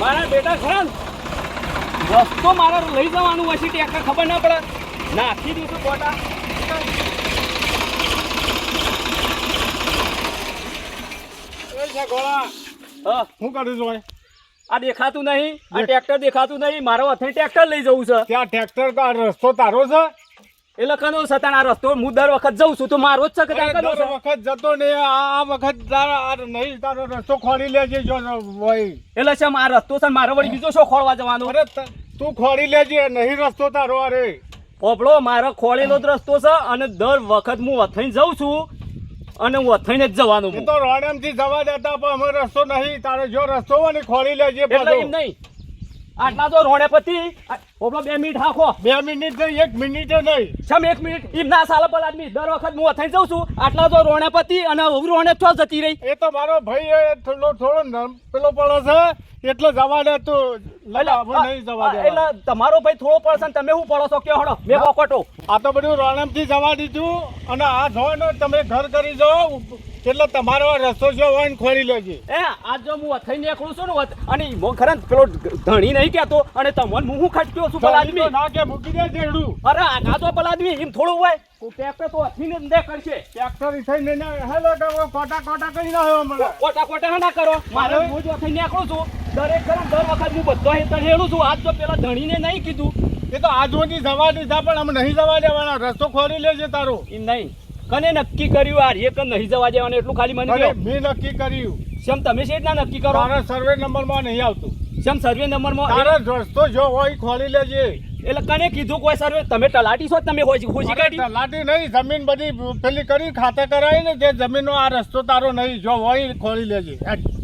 મારા બેટા ખરા રસ્તો મારે લઈ જવાનું હશે ટ્રેક્ટર ખબર ના પડે નાખી દઉં છું કોટા શું કરું છું આ દેખાતું નહીં આ ટ્રેક્ટર દેખાતું નહીં મારો હાથે ટ્રેક્ટર લઈ જવું છે ત્યાં ટ્રેક્ટર કા રસ્તો તારો છે એટલે કનો સતાણ આ રસ્તો હું દર વખત જઉં છું તો મારો જ છે કે દર વખત જતો ને આ વખત નહીં તારો રસ્તો ખોરી લેજે જો ભાઈ એટલે છે આ રસ્તો છે મારો વળી બીજો શું ખોળવા જવાનો અરે તું ખોરી લેજે નહીં રસ્તો તારો અરે ઓપડો મારો ખોળેલો જ રસ્તો છે અને દર વખત હું વથઈને જઉં છું અને હું વથઈને જ જવાનું એ તો રોડેમ થી જવા દેતા પણ અમે રસ્તો નહીં તારો જો રસ્તો હોય ને ખોરી લેજે એટલે એમ નહીં આટલા તો રોડે પતિ ઓપડો 2 મિનિટ હાખો 2 મિનિટ નહીં 1 મિનિટ નહીં છમ 1 મિનિટ એમ ના સાલ પર આદમી દર વખત હું વથઈને જઉં છું આટલા તો રોડે પતિ અને રોડે છો જતી રહી એ તો મારો ભાઈ થોડો પેલો પડે છે એટલે જવા દે તું નહીં જવા દે એટલે તમારો ભાઈ થોડો પડશે ને તમે શું પડો છો કે હડો મેં કોકટો આ તો બધું રોણમ થી જવા દીધું અને આ જો ને તમે ઘર કરી જાઓ એટલે તમારો રસ્તો જો હોય ને ખોરી લેજે આજ જો હું વથઈને નીકળું છું ને અને મો ખરા પેલો ધણી નહીં કહેતો અને તમને હું ખટક્યો છું પેલા આદમી ના કે મૂકી દે જેડું અરે આ તો પેલા આદમી એમ થોડું હોય ટ્રેક્ટર તો અથીને જ કરશે ટ્રેક્ટર થઈને ને હેલો તો કોટા કરી રહ્યો મને કોટા ના કરો મારે હું જ વથઈને નીકળું છું દરેક દર વખત હું બધો હેતર હેડું છું આજ તો પેલા ધણીને નહીં કીધું એ તો આજ સુધી જવા દીધા પણ અમે નહીં જવા દેવાના રસ્તો ખોરી લેજે તારો એમ નહીં કને નક્કી કર્યું આ રે કન નહીં જવા દેવાનું એટલું ખાલી મને કહો મેં નક્કી કર્યું શેમ તમે શેઠ ના નક્કી કરો તારા સર્વે નંબરમાં નહીં આવતું શેમ સર્વે નંબરમાં તારો રસ્તો જો હોય ખોરી લેજે એટલે કને કીધું કોઈ સર્વે તમે તલાટી છો તમે હોજી કાઢી તલાટી નહીં જમીન બધી પેલી કરી ખાતે કરાવી ને જે જમીનનો આ રસ્તો તારો નહીં જો હોય ખોરી લેજે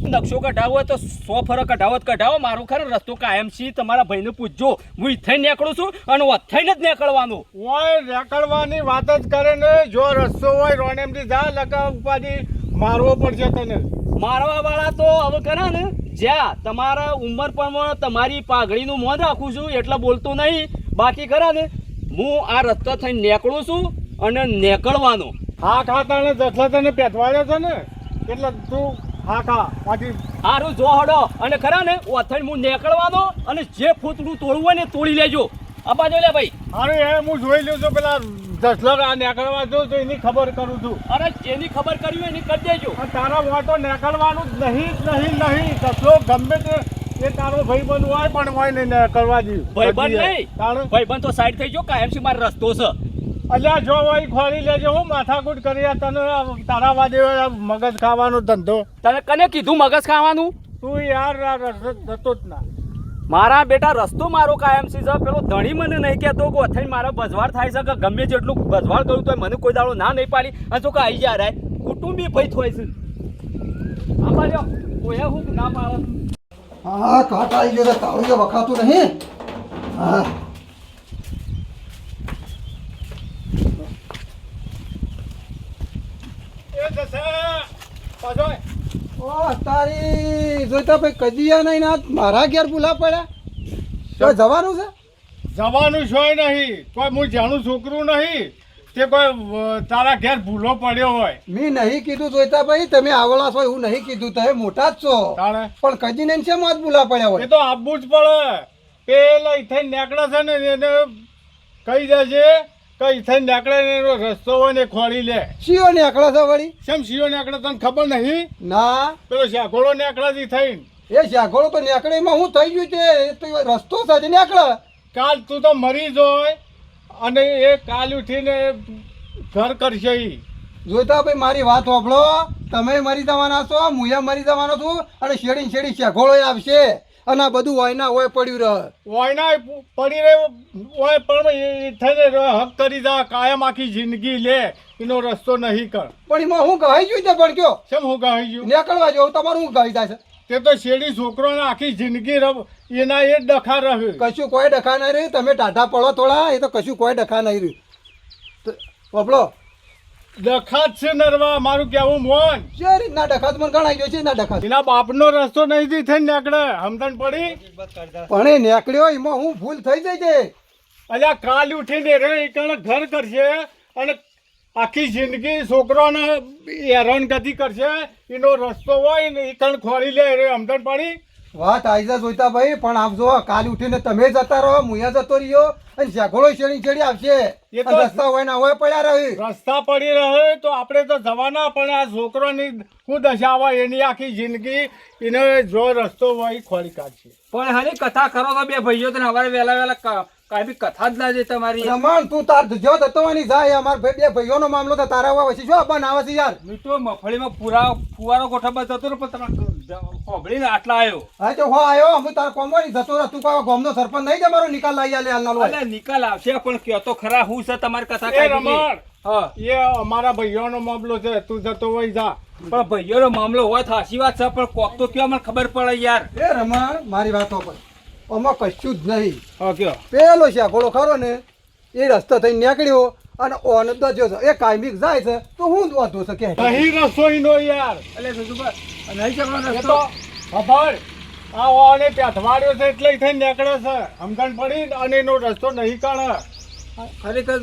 નકશો કઢાવો હોય તો 100 ફરક કઢાવો મારું ખરા રસ્તો કાયમ છે તમારા ભાઈને પૂછજો હું થઈને નીકળું છું અને થઈને જ નીકળવાનું હોય નીકળવાની વાત જ કરે ને જો રસ્તો હોય રોણેમથી જા લગા ઉપાધી મારવો પડશે તને મારવા વાળા તો હવે કરા ને જ્યાં તમારા ઉંમર પ્રમાણે તમારી પાઘડીનું મોન રાખું છું એટલે બોલતો નહીં બાકી ખરા ને હું આ રસ્તો થઈને નીકળું છું અને નીકળવાનો હા ખાતા ને જથલા તને પેટવાડ્યો છે ને એટલે તું હા ખા પાછી સારું જો હડો અને ખરા ને ઓથઈને હું નીકળવાનો અને જે ફૂટડું તોડવું હોય ને તોડી લેજો આ બાજુ લે ભાઈ અરે એ હું જોઈ લઉં છું પેલા જસલા નીકળવા જો તો એની ખબર કરું છું અરે જેની ખબર કરી હોય એની કરી દેજો તારા વાતો નીકળવાનું જ નહીં જસલો ગમે તે એ તારો ભાઈબંધ હોય પણ હોય નહીં નીકળવા દઉં ભાઈબંધ નહીં ભાઈબંધ તો સાઈડ થઈ ગયો કાયમ છે મારો રસ્તો છે અલ્યા જો હોય ખોરી લેજે હું માથાકૂટ કરી તને તારા વાદે મગજ ખાવાનો ધંધો તને કને કીધું મગજ ખાવાનું તું યાર જતો જ ના મારા બેટા રસ્તો મારો કાયમ છે પેલો ધણી મને નહીં કહેતો કે અથઈને મારા બજવાળ થાય છે કે ગમે જેટલું બજવાળ કરું તો મને કોઈ દાડો ના નહીં પાડી અને તો કે આવી જા રાય કુટુંબી ભાઈ થોય છે આમાં જો કોઈ હું ના પાડે હા કાટ આવી ગયો તાળું વખાતું નહીં હા એ જસા પાછો ઓ તારી જોઈતા ભાઈ કદીયા નહીં ના મારા ઘેર ભૂલા પડ્યા તો જવાનું છે જવાનું છોય નહીં કોઈ હું જાણું છોકરું નહીં તે કોઈ તારા ઘેર ભૂલો પડ્યો હોય મેં નહીં કીધું જોઈતા ભાઈ તમે આવલા છો એવું નહીં કીધું તમે મોટા જ છો તાણે પણ કદી નહીં છે મત ભૂલા પડ્યા હોય એ તો આપવું જ પડે પેલા ઇથે નીકળે છે ને એને કહી દેજે કે ઇથે નીકળે ને એનો રસ્તો હોય ને ખોરી લે શિયો નીકળે છે વળી શેમ શિયો નીકળે તને ખબર નહીં ના પેલો શાખોળો નીકળે છે થઈને એ શાખોળો તો નીકળે એમાં શું થઈ ગયું છે એ તો રસ્તો સાથે નીકળે કાલ તું તો મરી જોય અને એ કાલ ઉઠીને ઘર કરશે ઈ જોઈતા ભાઈ મારી વાત સાંભળો તમે મરી જવાના છો હું મરી જવાનો છું અને શેડી શાખોળો આવશે અને આ બધું વાયના હોય પડ્યું રહે વાયના પડી રહ્યો હોય પણ એ થઈને હક કરી જા કાયમ આખી જિંદગી લે એનો રસ્તો નહીં કર પણ એમાં હું કહી ગયું છે પણ કયો કેમ હું કહી ગયું નીકળવા જવું તમારું હું કહી જાય છે તે તો શેડી છોકરોને આખી જિંદગી એના એ જ ડખા રહે કશું કોઈ ડખા નહીં રહ્યું તમે ટાઢા પડો થોડા એ તો કશું કોઈ ડખા નહીં રહ્યું બાપડો ડખા જ છે નરવા મારું કેવું મોન જે રીતના ડખા મને ગણાઈ ગયો છે ના ડખા એના બાપનો રસ્તો નહીં થી થઈને નીકળે સમજણ પડી પણ એ નીકળ્યો એમાં હું ભૂલ થઈ જાય છે અલ્યા કાલ ઉઠીને ઘર કરશે અને આખી જિંદગી છોકરોને હેરાનગતિ કરશે એનો રસ્તો હોય ને એ કણ ખોરી લે સમજણ પડી વાત આઈજા જોઈતા ભાઈ, પણ આપ જો કાલ ઉઠીને તમે જતા રહો, મુયા જતો રહ્યો અને ઝઘડો છેડી છેડી આવશે. એ તો- અને રસ્તા હોય ના હોય પડ્યા રહે. રસ્તા પડી રહે તો આપણે તો જવાના, પણ આ છોકરોની શું દશા હોય એની આખી જિંદગી એને જો રસ્તો હોય ખોલી કાઢશે. પણ હાલી કથા કરો તો બે ભાઈઓ તો હવારે વહેલા કાંઈ બી કથા જ લાગે તમારી. રમણ તું તાર જો દત્તવાની જાય, અમાર ભાઈ બે ભાઈઓનો મામલો તો તારા હોય પછી શું બનાવે છે યાર. મેં તો મગફળીમાં ફુવારો ગોઠવવા જતો રહ્યો, પણ તમે સાંભળીને આટલા આવ્યો. હા તો હો આયો, હું તાર કોમવાની જતો રહું. તું કોઈ ગામનો સરપંચ નહીં છે, મારો નિકાલ લાવી આલે હાલના લોય. અલે નિકાલ આવશે, પણ કયો તો ખરા હું છે તમારી કથા એ કાઢી. રમણ, હા, એ અમારા ભાઈઓનો મામલો છે, તું જતો હોય જા. પણ ભાઈઓનો મામલો હોય તો હાચી વાત છે, પણ કોક તો કયો મને ખબર પડે યાર. એ રમણ મારી વાતો પર આમાં કશું જ નહીં. હા કયો પેલો શાકોળો ખરો ને એ રસ્તો થઈને નીકળ્યો અને ઓન દજ્યો છે. એ કાયમિક જાય છે તો હું વાંધો છે કે નહીં રસોઈનો યાર. એટલે સુજુબા નહીં ચકલો એ રસ્તો. તો ખબર આ ઓને પેથવાડ્યો છે એટલે ઈ થઈને નીકળે છે. સમજણ પડી અને એનો રસ્તો નહીં કાઢે. ખરેખર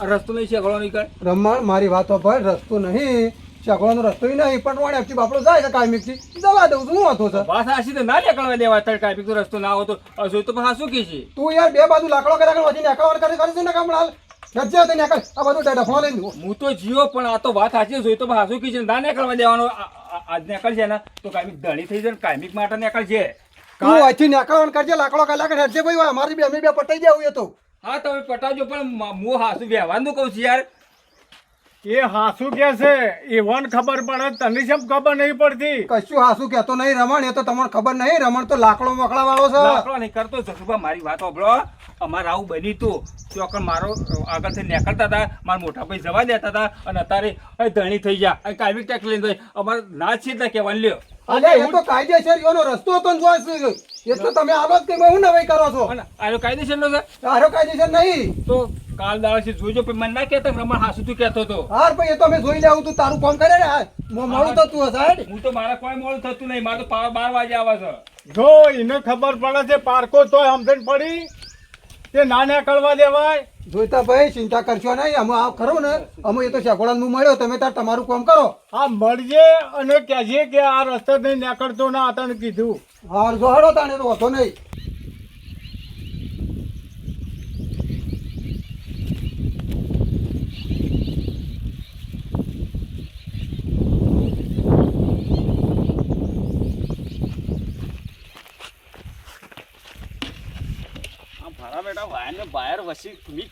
આ રસ્તો નહીં ચકલો નીકળ. રમણ મારી વાતો પર રસ્તો નહીં, શાકોળાનો રસ્તો નહીં, પણ વાણે આપતી બાપડો જાય છે કાયમિક થી જવા દઉં છું. હું વાંધો છે. વાત હાચી તો ના નીકળવા દેવા તડકા તો રસ્તો ના હોતો હજુ તો પાછું શું કે છે. તું યાર બે બાજુ લાકડો કર્યા વધી નીકળવા કરે છે ને કામ હાલ ગજ્જે તો નીકળ. આ બધું ડફણો લઈને હું તો જીવો, પણ આ તો વાત સાચી જોઈ તો હાસુ કી છે ના નીકળવા દેવાનો. આજ નીકળશે ને તો કાયમિક ધણી થઈ જાય, કાયમિક માટે નીકળશે. તું અહીંથી નીકળવાનું કરજે. લાકડો કલાક હેડજે ભાઈ, અમારી બે અમે બે પટાઈ જાવ એ તો. હા તમે પટાવજો, પણ હું હાસુ વ્યવહારનું કહું છું યાર. એ હાસુ કે છે એવન ખબર પડે, તને કેમ ખબર નહીં પડતી? કશું હાસુ કહેતો નહીં રમણ, એ તો તમને ખબર નહીં. રમણ તો લાકડો મોકળા વાળો છે. લાકડો નહીં કરતો જસુભા, મારી વાત સાંભળો. અમારે આવું બન્યું તું ચોકન મારો આગળથી નીકળતા હતા, મારા મોટા ભાઈ જવા દેતા હતા અને અત્યારે ધણી થઈ ગયા અને કાયમિક ટેક્સ લઈને જાય. અમારે ના છે એટલે કહેવાનું લ્યો. અલે એ તો કાયદેસર એનો રસ્તો હતો ને જોઈ છે. એ તો તમે આલો જ કે હું નવાઈ કરો છો. અને આનો કાયદેસરનો છે તારો કાયદેસર નહીં. તો કાલ દાડે જોઈજો, પણ મને ના કહેતા રમણ હાસુ તું કહેતો હતો. હાર ભાઈ એ તો અમે જોઈ લેવું. તું તારું કામ કરે ને મોડું તો તું હશે. હું તો મારા કોઈ મોડું થતું નહીં, મારે તો 12 વાગે આવે છે. જો એને ખબર પડે છે પારકો તોય સમજણ પડી તે ના નીકળવા દેવાય. જોઈતા ભાઈ ચિંતા કરશો નહીં. અમે આ ખરું ને અમે એ તો શાકોળાનું મળ્યો, તમે તાર તમારું કામ કરો. આ મળજે અને કહેજે કે આ રસ્તે નહીં નીકળતો ના તને કીધું. હાર જો હડો તાણે તો હોતો નહીં. મારા બેટા વાયર ને બાયર વસી મી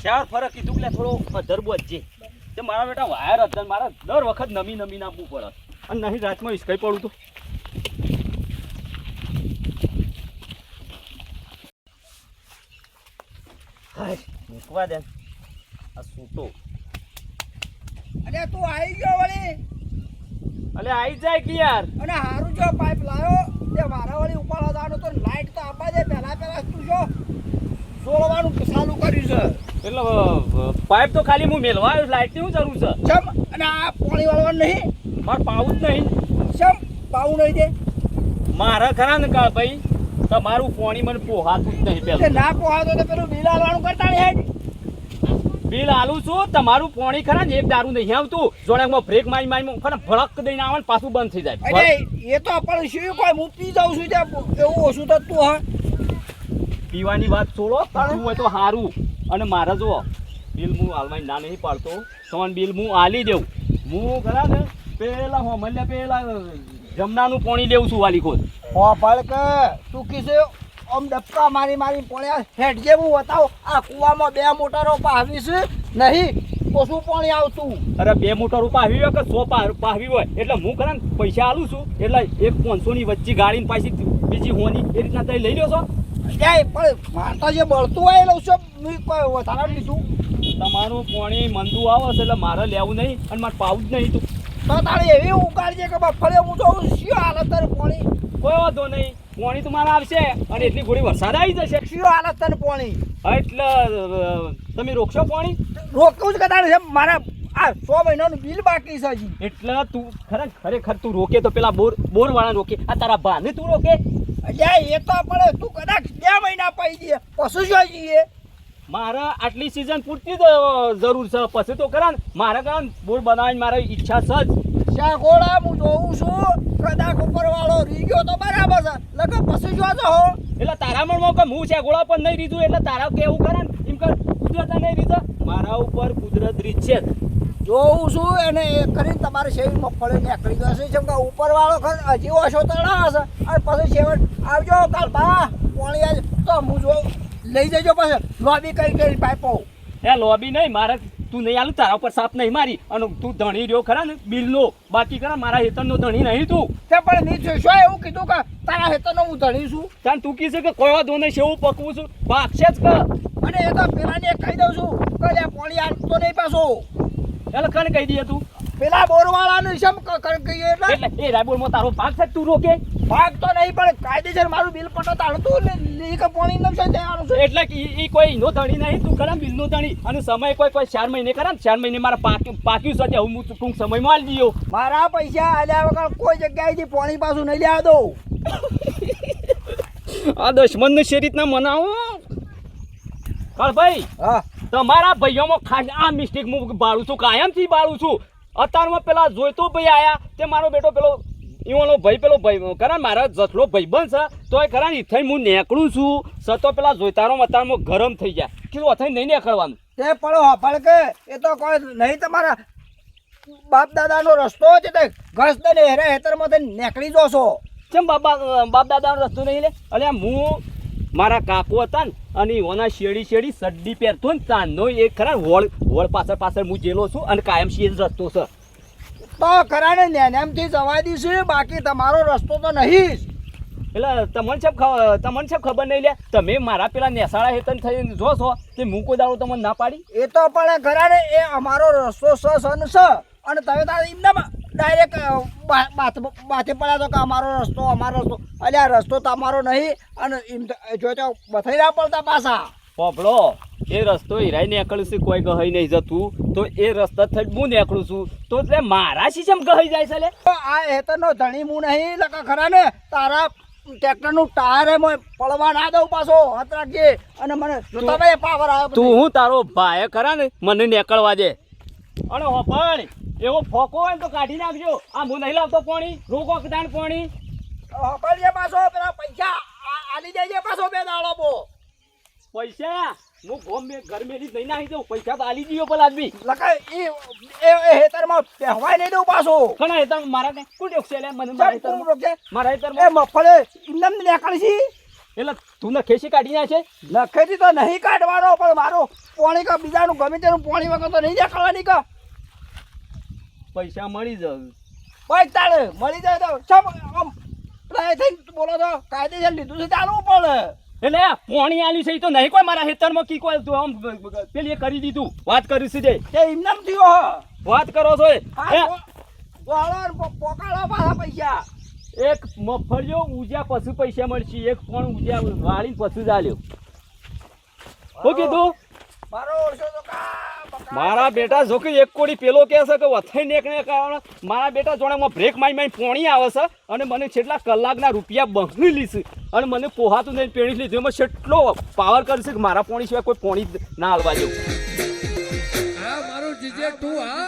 ચાર ફરક કીધું કે થોડો પધર બોજે તે મારા બેટા વાયર હતા ને મારા દર વખત નમી નમી નાખવું પડે અને નહીં રાતમાં ઈસકાઈ પડું તો હાય મૂકવા દે આ સૂતો અરે તું આવી ગયો વળી અલે આવી જાય કે યાર અને હારું જો પાઇપ લાયો તે મારા વળી ઉપાડવા જવાનું તો લાઈટ તો આપવા દે પહેલા તું જો સોળવાનું ચાલુ કર્યું છે એટલે પાઇપ તો ખાલી હું મેલવા આવ્યો લાઈટની શું જરૂર છે ચમ અને આ પાણી વાળવાનું નહીં મારે પાવું જ નહીં ચમ પાવું નહીં દે મારા ખરા ને કા ભાઈ તમારું પાણી મને પોહાતું જ નહીં તે પેલું ના પોહાતો તો પેલું બિલ હાલવાનું કરતા નહીં હેડ બિલ આલું છું તમારું પાણી ખરા ને એક દારૂ નહીં આવતું જોડેમાં બ્રેક મારી મારી ખરા ભડક દઈને આવે ને પાછું બંધ થઈ જાય અરે એ તો પણ શું કોઈ હું પી જાઉં છું ત્યાં એવું ઓછું થતું હા પીવાની વાત છોડો પીવું હોય તો સારું અને મારે જો બિલ હું હાલમાં ના નહીં પાડતો સોન બિલ હું આલી દેવું હું ખરા ને પેલા મળ્યા પેલા જમનાનું પાણી લેવું છું વાલી ખોદ હો પડ કે તું કીધું આમ ડબકા મારી મારી પડ્યા હેડ જે હું બતાવું આ કૂવામાં 2 મોટરો પાવીશ નહીં તો શું પાણી આવતું અરે 2 મોટર પાવી હોય કે 100 પાવી હોય એટલે હું ખરા ને પૈસા આલું છું એટલે એક 500 ની વચ્ચે ગાડીને પાછી બીજી હોની એ રીતના તમે લઈ લો છો જાય પણ મારતા જે બળતું હોય લઉં છું મેં કોઈ વધારે લીધું તમારું પાણી મંદુ આવે છે એટલે મારે લેવું નહીં અને મારે પાવું જ નહીં તું તો તારે એવી ઉકાળજે કે બફળે હું જોઉં શું હાલત તારે પાણી કોઈ વાંધો નહીં પાણી તો મારે આવશે અને એટલી ઘોડી વરસાદ આવી જશે શું હાલત તારે પાણી એટલે તમે રોકશો પાણી રોકવું જ કદાચ છે મારા આ 100 મહિનાનું બિલ બાકી છે હજી એટલે તું ખરેખર તું રોકે તો પેલા બોર વાળા રોકે આ તારા બાને તું રોકે અલ્યા એ તો પડે તું કદાચ 2 મહિના પડી દે પછી જોઈ જઈએ મારે આટલી સિઝન પૂરતી જ જરૂર છે પછી તો ખરા ને મારે કારણ બોર બનાવવાની મારી ઈચ્છા છે જ શાકોળા હું જોઉં છું કે કદાચ ઉપરવાળો રહી ગયો તો બરાબર છે લગન પછી જોજો હો એટલે તારા મનમાં કે હું છે ગોળા પર નહીં રીધું એટલે તારા કેવું કરે ને એમ કર કુદરત નહીં રીધા મારા ઉપર કુદરત રીત છે જ. જોઉં છું એને એ કરીને તમારે શેરી મગફળી નીકળી જશે જેમ કે ઉપરવાળો હજી ઓછો તળા હશે અને પછી છેવટ આવજો કાલ બા પોણી આજ તો હું જો લઈ જજો પછી લોબી કરી પાઇપો એ લોબી નહીં મારે તું નહીં આલું તારા ઉપર સાપ નહીં મારી અને તું ધણી રહ્યો ખરા ને બિલનો બાકી ખરા મારા હેતરનો ધણી નહીં તું. તે પણ મેં શું એવું કીધું કે તારા હેતરનો હું ધણી છું તાન તું કીધું કે કોઈ વાંધો નહીં સેવું પકવું છું પાકશે જ કે અને એ તો પેલાને કહી દઉં છું કે લે પોણી આવતો નહીં પાછો એટલે કને કહી દઈએ તું પેલા બોરવાળાનું શમ કહીએ એટલે એટલે એ રાયપુરમાં તારો ભાગ છે તું રોકે ભાગ તો નહીં પણ કાયદેસર મારું બિલ પટો તાળતું ને કે પોણી નમ છે દેવાનું છે એટલે કે ઈ કોઈ નો ધણી નહીં તું ખરા બિલનો ધણી અને સમય કોઈ 4 મહિને ખરા ને 4 મહિને મારા પાક્યું છે હું ટૂંક સમયમાં આલી દીયો મારા પૈસા આલ્યા વગર કોઈ જગ્યાએથી પોણી પાછું નહીં લેવા દઉં આ દુશ્મનને શી રીતના મનાવો કાળ ભાઈ હા તમારા ભાઈઓમાં ખાસ આ મિસ્ટેક હું બાળું છું કાયમથી બાળું છું અત્યારમાં પેલા જોઈતો ભાઈ આયા તે મારો બેટો પેલો ઈવાનો ભાઈ પેલો ભાઈ ખરા મારા જસલો ભાઈબંધ છે તોય ખરા ને થઈ હું નીકળું છું સતો પેલા જોઈતારો અત્યારમાં ગરમ થઈ જાય કીધું અથઈ નહીં નીકળવાનું તે પડો હફળ કે એ તો કોઈ નહીં તમારા બાપ દાદાનો રસ્તો છે તે ઘસ દે હેરે હેતરમાંથી નીકળી જોશો કેમ બાપ દાદાનો રસ્તો નહીં લે અલ્યા હું મારા કાકો હતા ને અને ઓના શેડી સડ્ડી પહેરતો ને ચાંદનો એ ખરા વોળ પાછળ હું જેલો છું અને કાયમ શી રસ્તો છે તો ખરાને નેનામથી જવા દઈશું બાકી તમારો રસ્તો તો નહીં જ એટલે તમને છે ખબર નહીં લે તમે મારા પેલા નેસાળા હેતન થઈને જો છો કે હું કોઈ દાડો તમને ના પાડી એ તો પણ ખરાને એ અમારો રસ્તો સન છે અને તમે તારે એમના ડાયરેક્ટ માથે પડ્યા તો કે અમારો રસ્તો એટલે આ રસ્તો તમારો નહીં અને એમ જો તો બથઈ ના પડતા પાછા પોપડો એ રસ્તો હીરાઈ નીકળ્યું છે કોઈ ગહાઈ નહીં જતું તો એ રસ્તા થઈ હું નીકળું છું તો એટલે મારા શીશમ ગહાઈ જાય છે લે આ હેતરનો ધણી હું નહીં લખા ખરા ને તારા ટ્રેક્ટરનું ટાયર એમ પડવા ના દઉં પાછો હાથ રાખજે અને મને તમે પાવર આવ્યો તું હું તારો ભાઈ ખરા ને મને નીકળવા દે અને હોપણ એવો ફોકો હોય ને તો કાઢી નાખજો આ હું નહીં લાવતો પાણી રોકો કદાણ પાણી હપળજે પાછો પેલા પૈસા આલી જાય પાછો બે દાડો બો પૈસા હું ઘર મેલી નહીં નાખી દઉં પૈસા તો આલી દીયો પેલા આદમી લખા એ હેતરમાં પહેવાય નહીં દઉં પાછો ઘણા હેતર મારા ને કોણ રોકશે લે મને મારા હેતર એ મફળે ઇન્દમ નીકળશી એટલે તું ને ખેસી કાઢી નાખે લખેથી તો નહીં કાઢવાનો પણ મારો પોણી કા બીજાનું ગમે તેનું પોણી વગર તો નહીં નીકળવાની કા પૈસા મળી જાય ભાઈ તાળે મળી જાય તો સમ આમ પ્રાય થઈને બોલો તો કાયદેસર લીધું છે ચાલવું પડે એટલે પોણી આલી છે ઈ તો નહીં કોઈ મારા હેતરમાં કી કોઈ તું આમ પેલી એ કરી દીધું વાત કરી છે તે ઇમનામ થયો હ વાત કરો છો એ પોકાળો પાછા પૈસા એક મફળિયો ઉજ્યા પછી પૈસા મળશે એક પણ ઉજ્યા વાળીને પછી જ આલ્યો શું કીધું મારો ઓળશો તો કા મારા બેટા જો કે એક કોડી પેલો કહે છે કે વથઈ નેકને કારણ મારા બેટા જોડેમાં બ્રેક મારી પોણી આવે છે અને મને છેલ્લા કલાકના રૂપિયા બહરી લીધું અને મને પોહાતું નહીં પેણી લીધું એમાં કેટલો પાવર કરશે કે મારા પોણી સિવાય કોઈ પોણી ના હાલવા જેવું હા મારું જીજે તું હા